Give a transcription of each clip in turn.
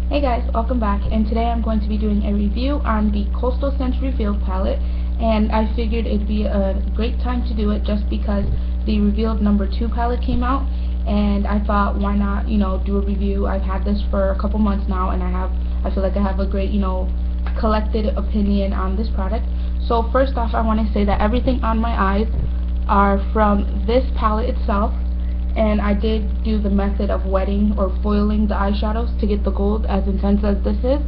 Hey guys, welcome back, and today I'm going to be doing a review on the Coastal Scents Revealed palette, and I figured it'd be a great time to do it just because the Revealed #2 palette came out, and I thought why not, do a review. I've had this for a couple months now, and I feel like I have a great, collected opinion on this product. So first off, I want to say that everything on my eyes are from this palette itself. And I did do the method of wetting or foiling the eyeshadows to get the gold as intense as this is,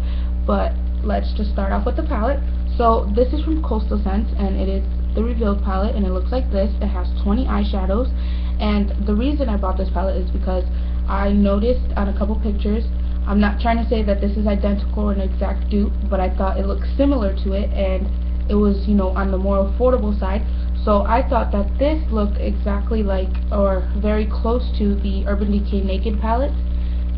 but let's just start off with the palette. So this is from Coastal Scents, and it is the Revealed palette, and it looks like this. It has 20 eyeshadows, and the reason I bought this palette is because I noticed on a couple pictures, I'm not trying to say that this is identical or an exact dupe, but I thought it looked similar to it, and it was, on the more affordable side. So I thought that this looked exactly like, or very close to, the Urban Decay Naked palette,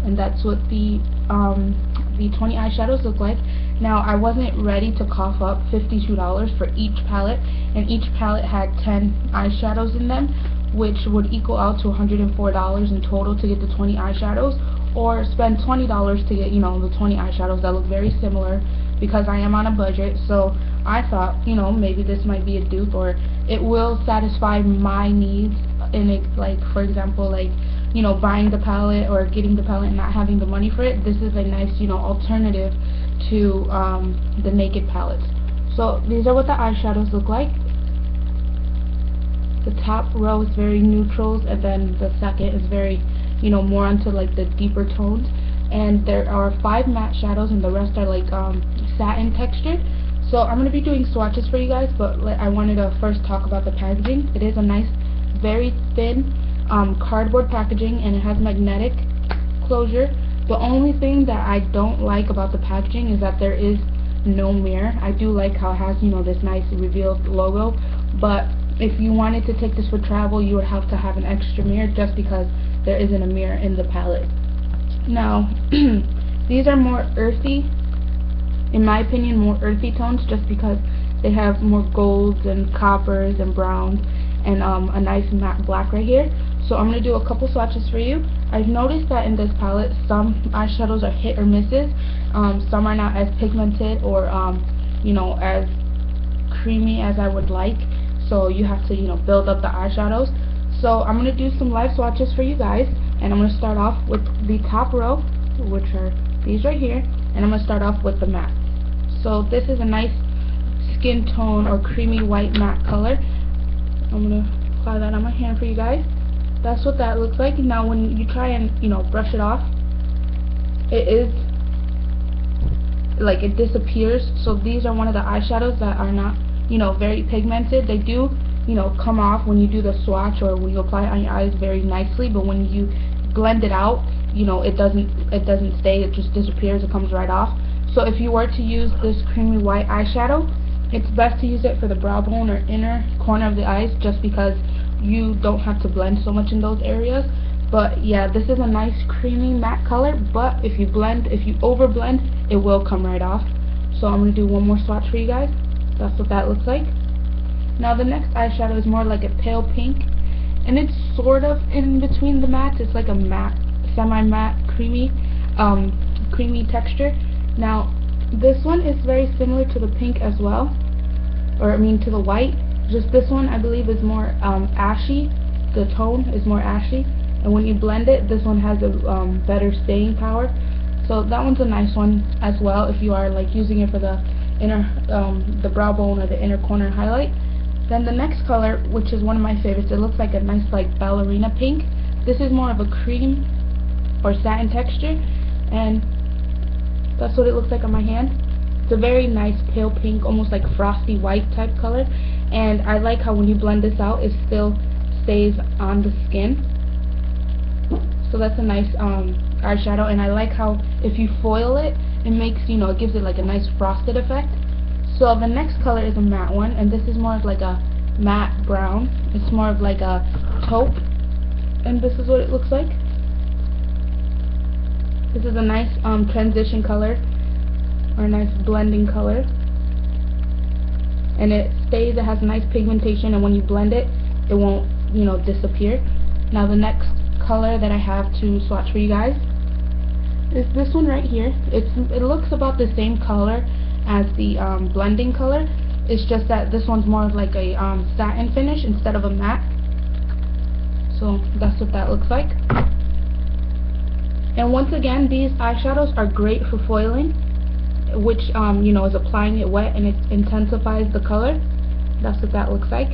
and that's what the 20 eyeshadows look like. Now, I wasn't ready to cough up $52 for each palette, and each palette had 10 eyeshadows in them, which would equal out to $104 in total to get the 20 eyeshadows, or spend $20 to get, the 20 eyeshadows that look very similar, because I am on a budget. So I thought, maybe this might be a dupe, or it will satisfy my needs in it, like, for example, like, buying the palette or getting the palette and not having the money for it. This is a nice, alternative to the Naked palettes. So these are what the eyeshadows look like. The top row is very neutrals, and then the second is very, more onto like the deeper tones. And there are 5 matte shadows, and the rest are like satin textured. So I'm going to be doing swatches for you guys, but I wanted to first talk about the packaging. It is a nice, very thin cardboard packaging, and it has magnetic closure. The only thing that I don't like about the packaging is that there is no mirror. I do like how it has, this nice Revealed logo, but if you wanted to take this for travel, you would have to have an extra mirror just because there isn't a mirror in the palette. Now, these are more earthy, in my opinion, more earthy tones, just because they have more golds and coppers and browns, and a nice matte black right here. So I'm going to do a couple swatches for you. I've noticed that in this palette, some eyeshadows are hit or misses. Some are not as pigmented or, as creamy as I would like. So you have to, build up the eyeshadows. So I'm going to do some live swatches for you guys. And I'm going to start off with the top row, which are these right here. And I'm going to start off with the matte. So this is a nice skin tone or creamy white matte color. I'm going to apply that on my hand for you guys. That's what that looks like. Now when you try and, brush it off, it is, like, it disappears. So these are one of the eyeshadows that are not, very pigmented. They do, come off when you do the swatch or when you apply it on your eyes very nicely, but when you blend it out, it doesn't stay, it just disappears, it comes right off. So if you were to use this creamy white eyeshadow, it's best to use it for the brow bone or inner corner of the eyes, just because you don't have to blend so much in those areas. But yeah, this is a nice creamy matte color, but if you overblend, it will come right off. So I'm going to do one more swatch for you guys. That's what that looks like. Now the next eyeshadow is more like a pale pink, and it's sort of in between the mattes. It's like a matte, semi-matte, creamy texture. Now this one is very similar to the pink as well, or I mean to the white. Just this one I believe is more ashy. The tone is more ashy, and when you blend it, this one has a better staying power. So that one's a nice one as well if you are like using it for the inner, the brow bone or the inner corner highlight. Then the next color, which is one of my favorites, it looks like a nice like ballerina pink. This is more of a cream or satin texture, and that's what it looks like on my hand. It's a very nice pale pink, almost like frosty white type color, and I like how when you blend this out, it still stays on the skin. So that's a nice eyeshadow, and I like how if you foil it, it makes, it gives it like a nice frosted effect. So the next color is a matte one, and this is more of like a matte brown. It's more of like a taupe, and this is what it looks like. This is a nice transition color, or a nice blending color, and it stays. It has nice pigmentation, and when you blend it, it won't, disappear. Now the next color that I have to swatch for you guys is this one right here. It looks about the same color as the blending color. It's just that this one's more of like a satin finish instead of a matte. So that's what that looks like. And once again, these eyeshadows are great for foiling, which you know, is applying it wet and it intensifies the color. That's what that looks like.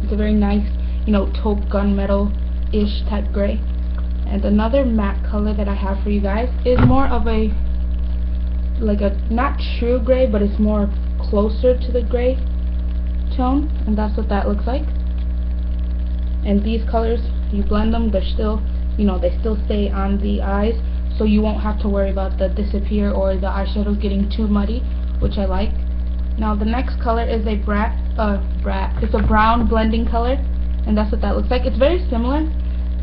It's a very nice, you know, taupe gunmetal-ish type gray. And another matte color that I have for you guys is more of a, like a, not true gray, but it's more closer to the gray tone, and that's what that looks like. And these colors, you blend them, they're still, you know, they still stay on the eyes, so you won't have to worry about the disappear or the eyeshadows getting too muddy, which I like. Now the next color is a it's a brown blending color, and that's what that looks like. It's very similar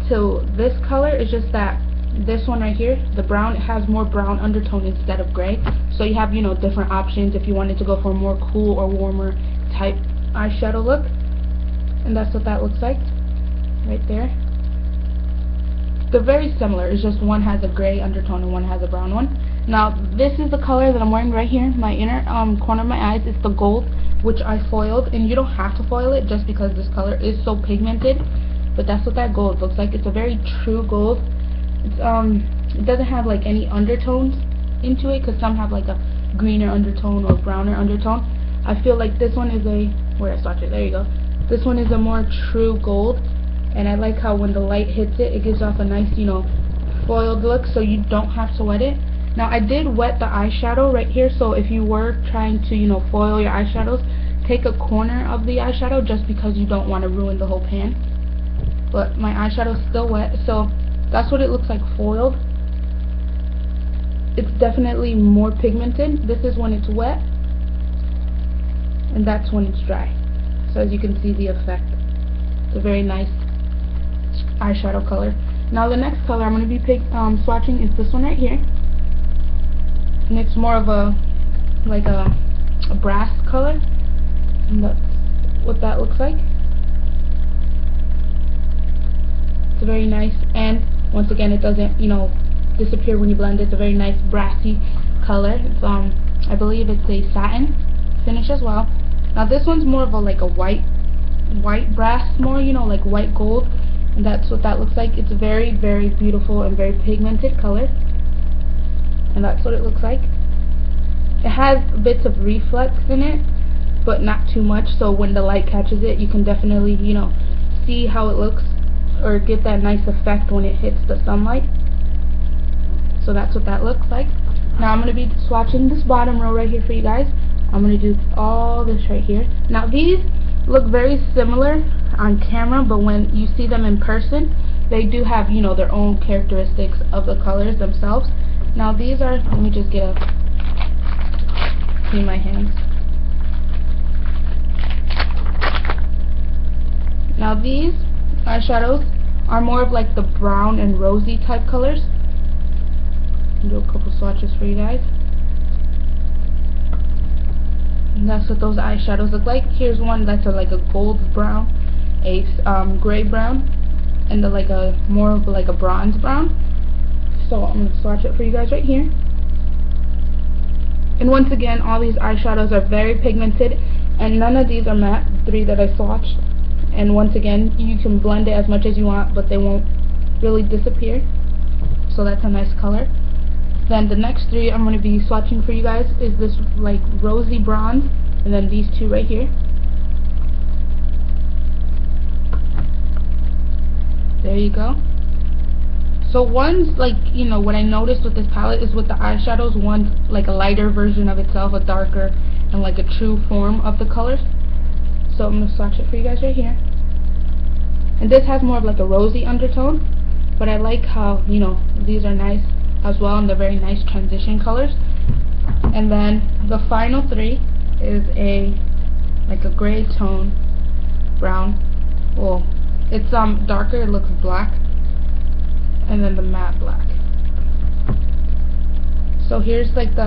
to this color, it's just that this one right here, the brown, it has more brown undertone instead of gray. So you have, you know, different options if you wanted to go for a more cool or warmer type eyeshadow look. And that's what that looks like right there. They're very similar, it's just one has a gray undertone and one has a brown one. Now this is the color that I'm wearing right here, my inner corner of my eyes. It's the gold, which I foiled, and you don't have to foil it just because this color is so pigmented, but that's what that gold looks like. It's a very true gold. It's it doesn't have like any undertones into it, because some have like a greener undertone or browner undertone. I feel like this one is a, where I swatched it, there you go. This one is a more true gold, and I like how when the light hits it, it gives off a nice, you know, foiled look, so you don't have to wet it. Now I did wet the eyeshadow right here, so if you were trying to, you know, foil your eyeshadows, take a corner of the eyeshadow just because you don't want to ruin the whole pan. But my eyeshadow's still wet, so that's what it looks like foiled. It's definitely more pigmented. This is when it's wet, and that's when it's dry. So as you can see the effect. It's a very nice eyeshadow color. Now the next color I'm going to be swatching is this one right here. And it's more of a, like a brass color. And that's what that looks like. It's very nice, and once again, it doesn't, you know, disappear when you blend it. It's a very nice brassy color. It's I believe it's a satin finish as well. Now this one's more of a, like a white brass, more, you know, like white gold, and that's what that looks like. It's a very, very beautiful and very pigmented color, and that's what it looks like. It has bits of reflex in it, but not too much, so when the light catches it, you can definitely, you know, see how it looks, or get that nice effect when it hits the sunlight. So that's what that looks like. Now I'm going to be swatching this bottom row right here for you guys. I'm going to do all this right here. Now these look very similar on camera, but when you see them in person, they do have, you know, their own characteristics of the colors themselves. Now these are, let me just get clean my hands. Now these eyeshadows are more of like the brown and rosy type colors. I'll do a couple swatches for you guys. And that's what those eyeshadows look like. Here's one that's like a gold brown, a gray brown, and like a more of like a bronze brown. So I'm going to swatch it for you guys right here. And once again, all these eyeshadows are very pigmented, and none of these are matte, the three that I swatched. And once again, you can blend it as much as you want, but they won't really disappear. So that's a nice color. Then the next three I'm going to be swatching for you guys is this like rosy bronze, and then these two right here. There you go. So one's like, you know, what I noticed with this palette is with the eyeshadows, one's like a lighter version of itself, a darker, and like a true form of the colors. So I'm going to swatch it for you guys right here. And this has more of like a rosy undertone, but I like how, you know, these are nice as well, and they're very nice transition colors. And then the final three is like a gray tone brown. Well, it's darker, it looks black, and then the matte black. So here's like the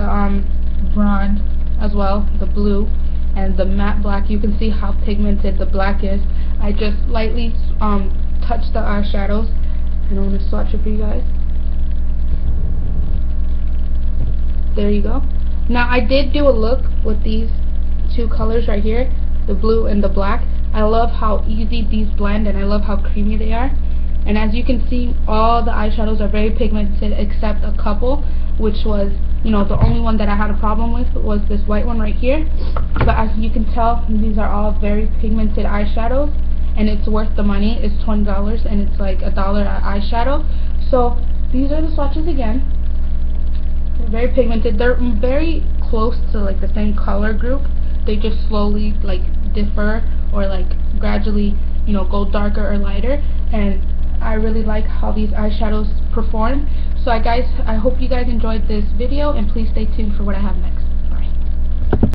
bronze as well, the blue, and the matte black. You can see how pigmented the black is. I just lightly touched the eyeshadows, and I'm going to swatch it for you guys. There you go. Now I did do a look with these two colors right here, the blue and the black. I love how easy these blend, and I love how creamy they are. And as you can see, all the eyeshadows are very pigmented except a couple, which was, the only one that I had a problem with was this white one right here. But as you can tell, these are all very pigmented eyeshadows, and it's worth the money. It's $20 and it's like $1 at eyeshadow. So these are the swatches again. They're very pigmented. They're very close to like the same color group. They just slowly like differ or like gradually, go darker or lighter. And I really like how these eyeshadows perform. So I hope you guys enjoyed this video, and please stay tuned for what I have next.